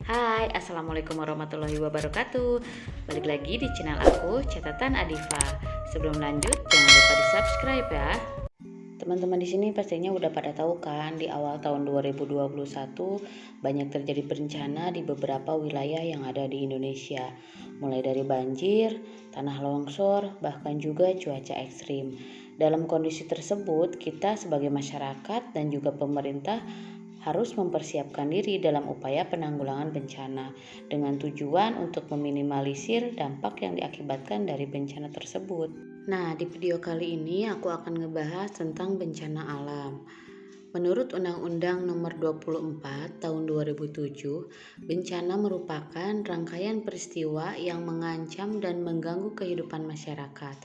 Hai, Assalamualaikum warahmatullahi wabarakatuh. Balik lagi di channel aku, Catatan Adifa. Sebelum lanjut, jangan lupa di subscribe ya. Teman-teman di sini pastinya udah pada tahu kan, di awal tahun 2021 banyak terjadi bencana di beberapa wilayah yang ada di Indonesia. Mulai dari banjir, tanah longsor, bahkan juga cuaca ekstrim. Dalam kondisi tersebut, kita sebagai masyarakat dan juga pemerintah harus mempersiapkan diri dalam upaya penanggulangan bencana dengan tujuan untuk meminimalisir dampak yang diakibatkan dari bencana tersebut. Nah, di video kali ini aku akan ngebahas tentang bencana alam. Menurut Undang-Undang Nomor 24 Tahun 2007, bencana merupakan rangkaian peristiwa yang mengancam dan mengganggu kehidupan masyarakat.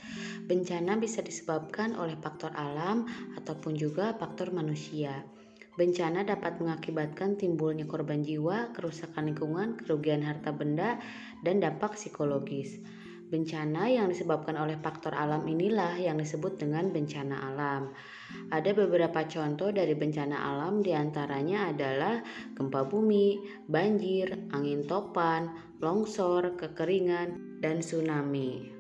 Bencana bisa disebabkan oleh faktor alam ataupun juga faktor manusia. Bencana dapat mengakibatkan timbulnya korban jiwa, kerusakan lingkungan, kerugian harta benda, dan dampak psikologis. Bencana yang disebabkan oleh faktor alam inilah yang disebut dengan bencana alam. Ada beberapa contoh dari bencana alam, diantaranya adalah gempa bumi, banjir, angin topan, longsor, kekeringan, dan tsunami.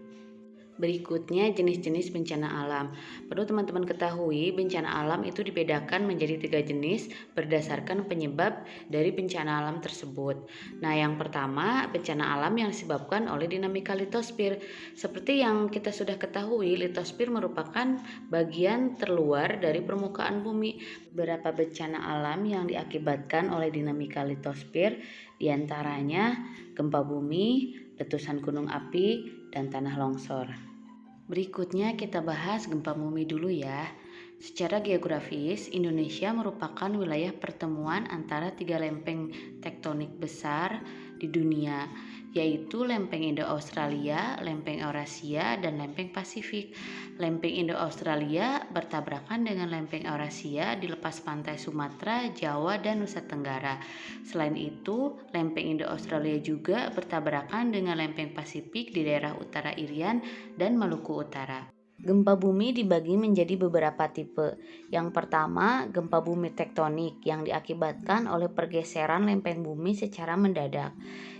Berikutnya jenis-jenis bencana alam. Perlu teman-teman ketahui, bencana alam itu dibedakan menjadi 3 jenis berdasarkan penyebab dari bencana alam tersebut. Nah, yang pertama, bencana alam yang disebabkan oleh dinamika litosfer. Seperti yang kita sudah ketahui, litosfer merupakan bagian terluar dari permukaan bumi. Beberapa bencana alam yang diakibatkan oleh dinamika litosfer diantaranya gempa bumi, letusan gunung api, dan tanah longsor. Berikutnya kita bahas gempa bumi dulu ya. Secara geografis, Indonesia merupakan wilayah pertemuan antara 3 lempeng tektonik besar di dunia, yaitu lempeng Indo-Australia, lempeng Eurasia, dan lempeng Pasifik. Lempeng Indo-Australia bertabrakan dengan lempeng Eurasia di lepas pantai Sumatera, Jawa, dan Nusa Tenggara. Selain itu, lempeng Indo-Australia juga bertabrakan dengan lempeng Pasifik di daerah utara Irian dan Maluku Utara. Gempa bumi dibagi menjadi beberapa tipe. Yang pertama, gempa bumi tektonik yang diakibatkan oleh pergeseran lempeng bumi secara mendadak.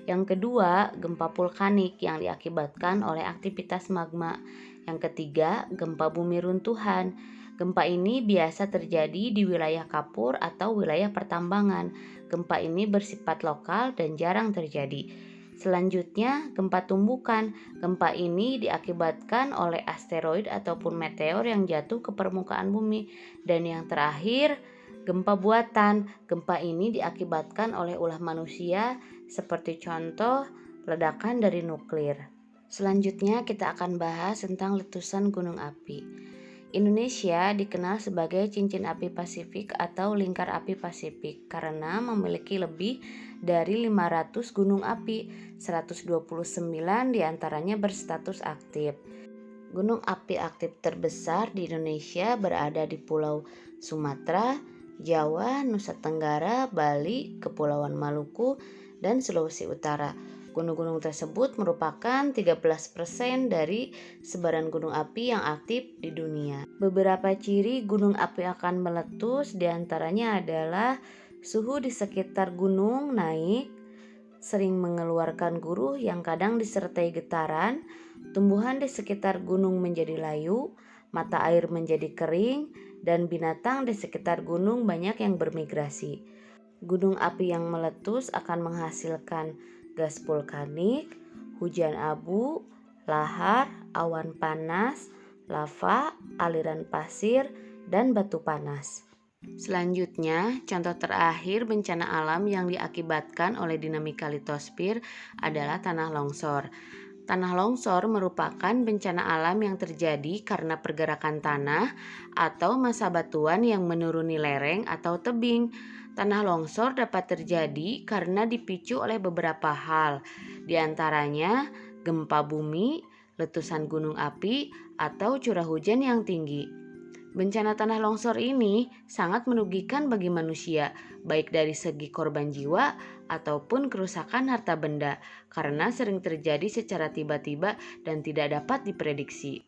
Yang kedua, gempa vulkanik yang diakibatkan oleh aktivitas magma. Yang ketiga, gempa bumi runtuhan. Gempa ini biasa terjadi di wilayah kapur atau wilayah pertambangan. Gempa ini bersifat lokal dan jarang terjadi. Selanjutnya, gempa tumbukan. Gempa ini diakibatkan oleh asteroid ataupun meteor yang jatuh ke permukaan bumi. Dan yang terakhir, gempa buatan. Gempa ini diakibatkan oleh ulah manusia seperti contoh ledakan dari nuklir. Selanjutnya kita akan bahas tentang letusan gunung api. Indonesia dikenal sebagai cincin api Pasifik atau lingkar api Pasifik karena memiliki lebih dari 500 gunung api, 129 diantaranya berstatus aktif. Gunung api aktif terbesar di Indonesia berada di Pulau Sumatera, Jawa, Nusa Tenggara, Bali, Kepulauan Maluku, dan Sulawesi Utara. Gunung-gunung tersebut merupakan 13% dari sebaran gunung api yang aktif di dunia. Beberapa ciri gunung api akan meletus diantaranya adalah suhu di sekitar gunung naik, sering mengeluarkan guruh yang kadang disertai getaran, tumbuhan di sekitar gunung menjadi layu, mata air menjadi kering, dan binatang di sekitar gunung banyak yang bermigrasi. Gunung api yang meletus akan menghasilkan gas vulkanik, hujan abu, lahar, awan panas, lava, aliran pasir, dan batu panas. Selanjutnya, contoh terakhir bencana alam yang diakibatkan oleh dinamika litosfer adalah tanah longsor. Tanah longsor merupakan bencana alam yang terjadi karena pergerakan tanah atau massa batuan yang menuruni lereng atau tebing. Tanah longsor dapat terjadi karena dipicu oleh beberapa hal, diantaranya gempa bumi, letusan gunung api, atau curah hujan yang tinggi. Bencana tanah longsor ini sangat merugikan bagi manusia, baik dari segi korban jiwa ataupun kerusakan harta benda, karena sering terjadi secara tiba-tiba dan tidak dapat diprediksi.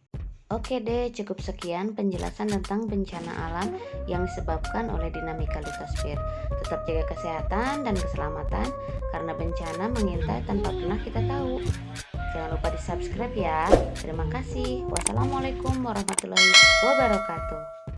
Oke deh, cukup sekian penjelasan tentang bencana alam yang disebabkan oleh dinamika litosfer. Tetap jaga kesehatan dan keselamatan karena bencana mengintai tanpa pernah kita tahu. Jangan lupa di subscribe ya. Terima kasih. Wassalamualaikum warahmatullahi wabarakatuh.